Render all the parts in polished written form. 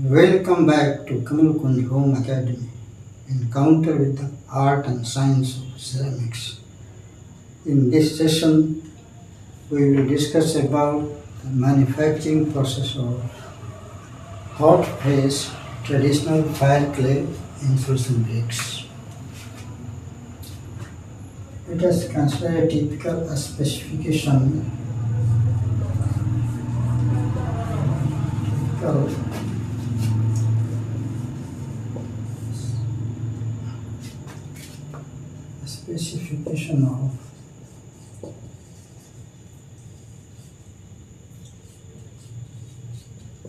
Welcome back to Kamal Kunj Home Academy. Encounter with the art and science of ceramics. In this session, we will discuss about the manufacturing process of hot press traditional Fireclay Insulation Bricks. It is considered a typical specification specification of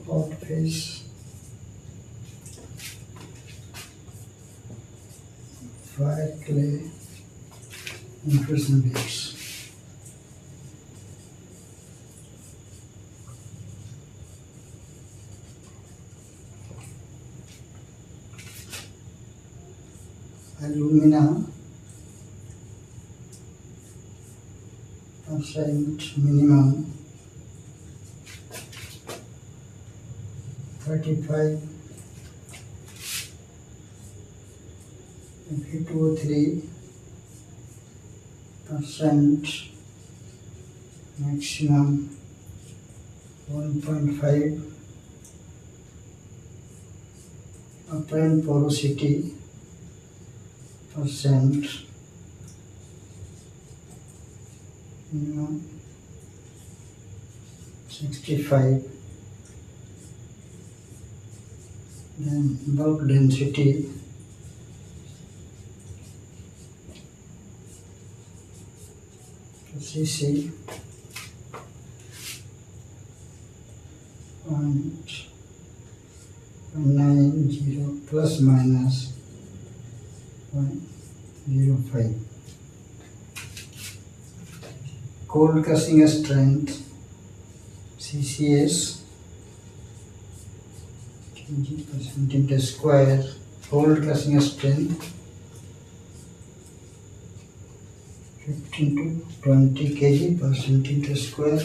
hot face Fireclay Insulation Bricks. Alumina percent minimum 35 Fe2O3% maximum 1.5 apparent porosity percent minimum 65, then bulk density cc 0.90 plus minus 0.05. Cold crushing strength CCS kg per centimeter square. Cold crushing strength 15 to 20 kg per centimeter square.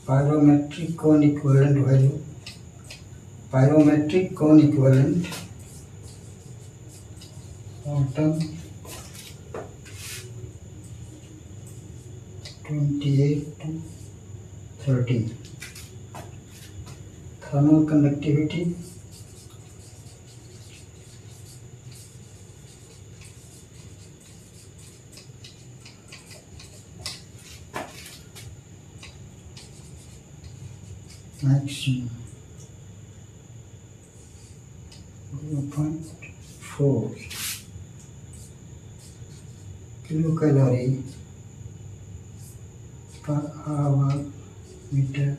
Pyrometric cone equivalent value. Pyrometric cone equivalent bottom 28 to 30. Thermal conductivity maximum 0.4 kilocalorie per hour meter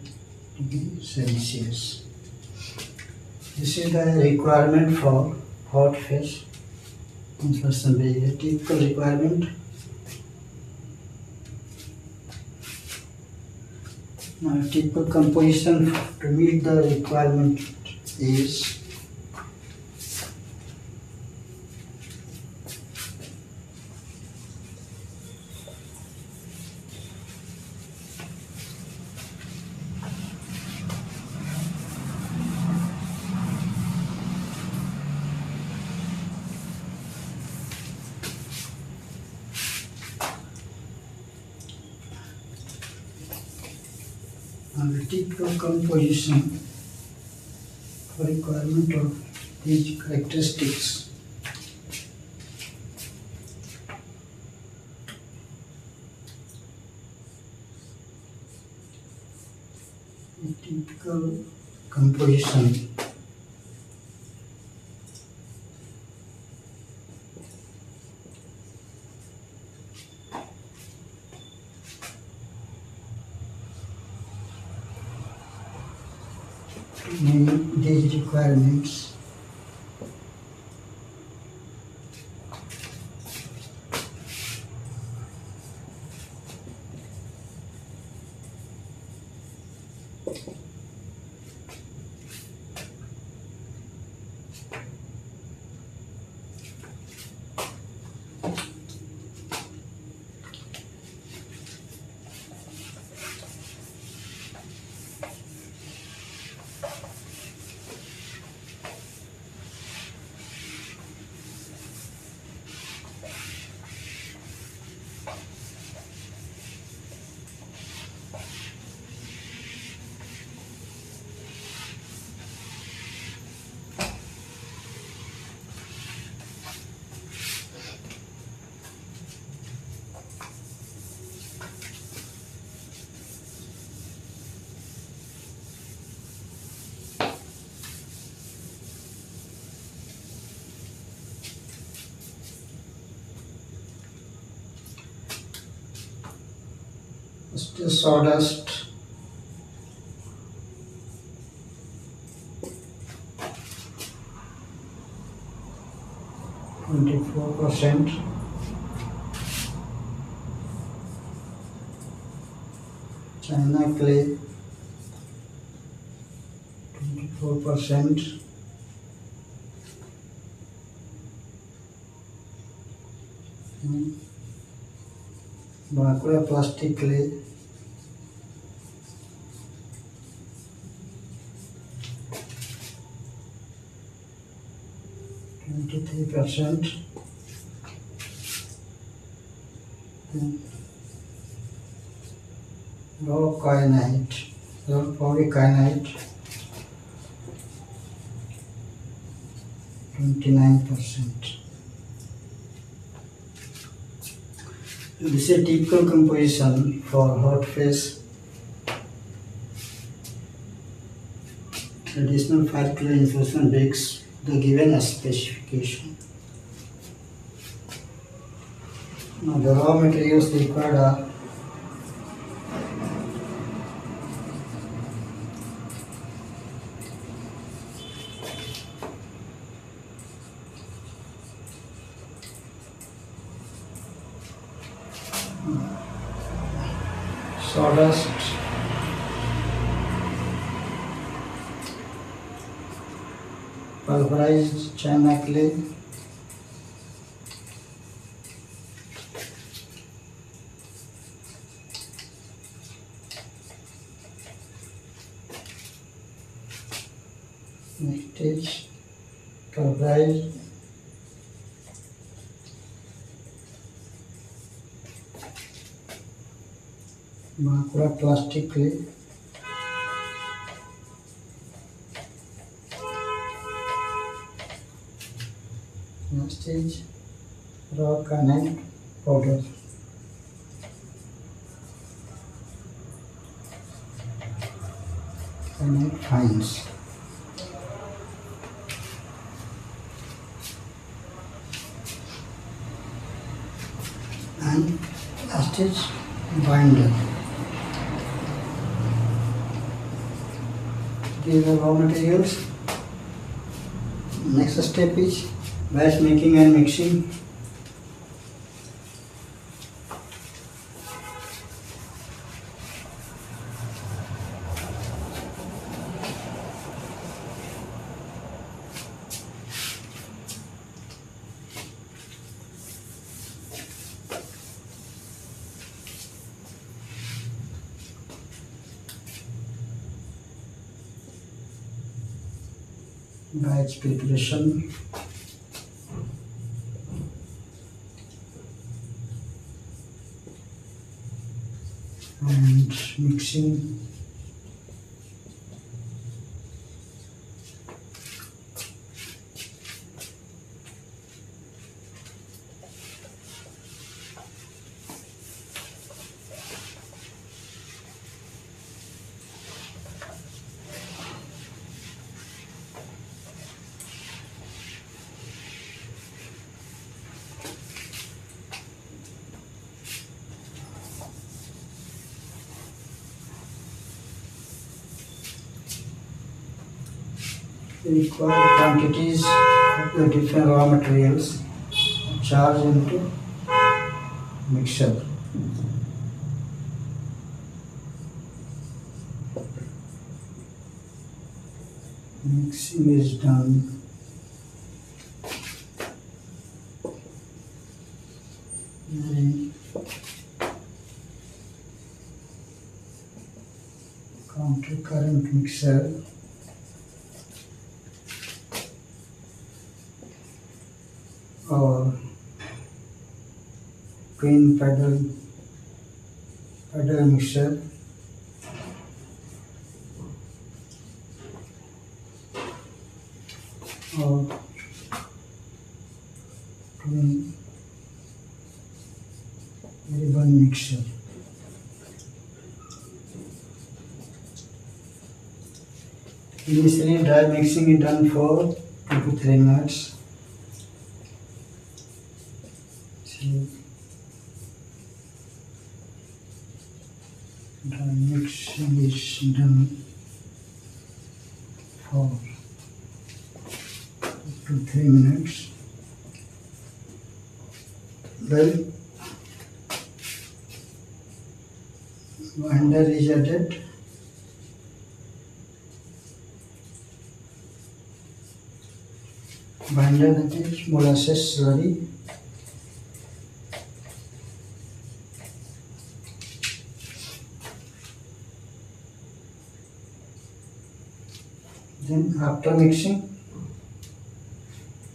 degree Celsius. This is the requirement for hot face insulation bricks. A typical requirement. Now, typical composition to meet the requirement is the typical composition for requirement of these characteristics. A typical composition meet these requirements. The sawdust, 24%. China clay, 24%. Bokaro plastic clay, 23%. Raw polykainite, 29%. This is a typical composition for hot face. Traditional Fireclay Insulation Bricks, the given specification. Now the raw materials required are sawdust, pulverized China clay, next is pulverized Bokaro plastic clay, next is raw kainite powder, kainite fines, and last is binder. These are raw materials. Next step is batch making and mixing. Batch preparation, and mixing. Required quantities of the different raw materials charged into mixer. Mixing is done. Very counter current mixer. Or twin pedal mixer, or twin ribbon mixer. Initially dry mixing is done for 2 to 3 minutes. Mixing is done for 2 to 3 minutes. Then binder is added. Binder, that is molasses slurry. Then after mixing,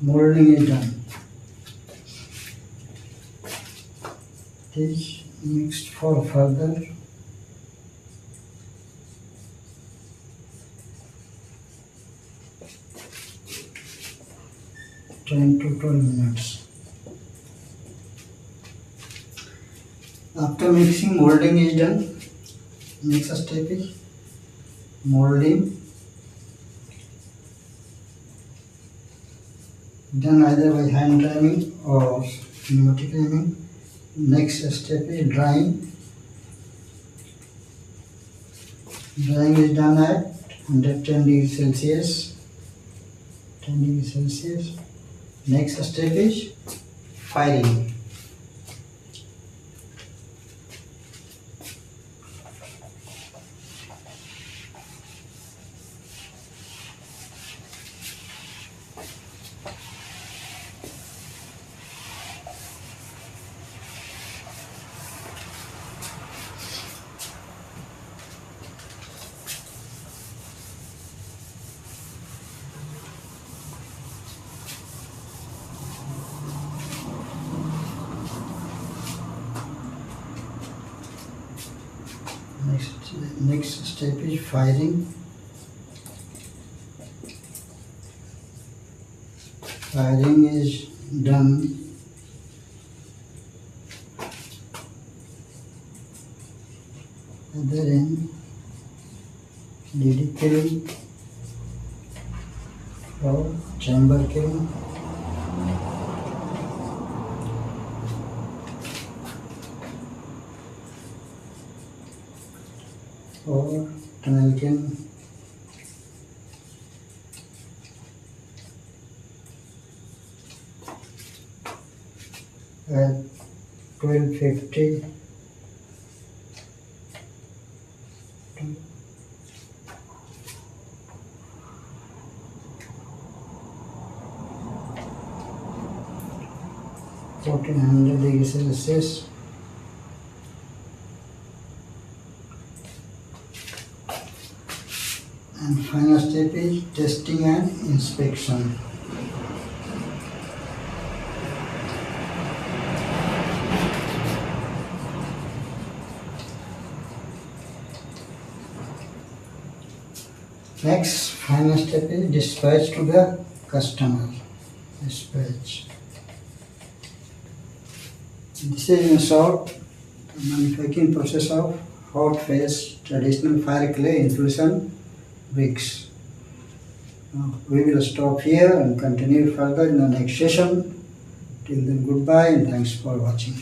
molding is done. It is mixed for further 10 to 12 minutes. After mixing, molding is done. Next step is molding, done either by hand priming or pneumatic priming. Next step is drying. Drying is done at 110 degrees Celsius. 10 degrees Celsius. Next step is firing. Next step is firing. Firing is done either in DD kiln or chamber kiln. Or tunnel kiln. At 1250 to 1400 degrees Celsius. And final step is testing and inspection. Next, final step is dispatch to the customer. Dispatch. This is in short manufacturing process of hot face traditional Fireclay Insulation Bricks. Now, we will stop here and continue further in the next session. Till then, goodbye and thanks for watching.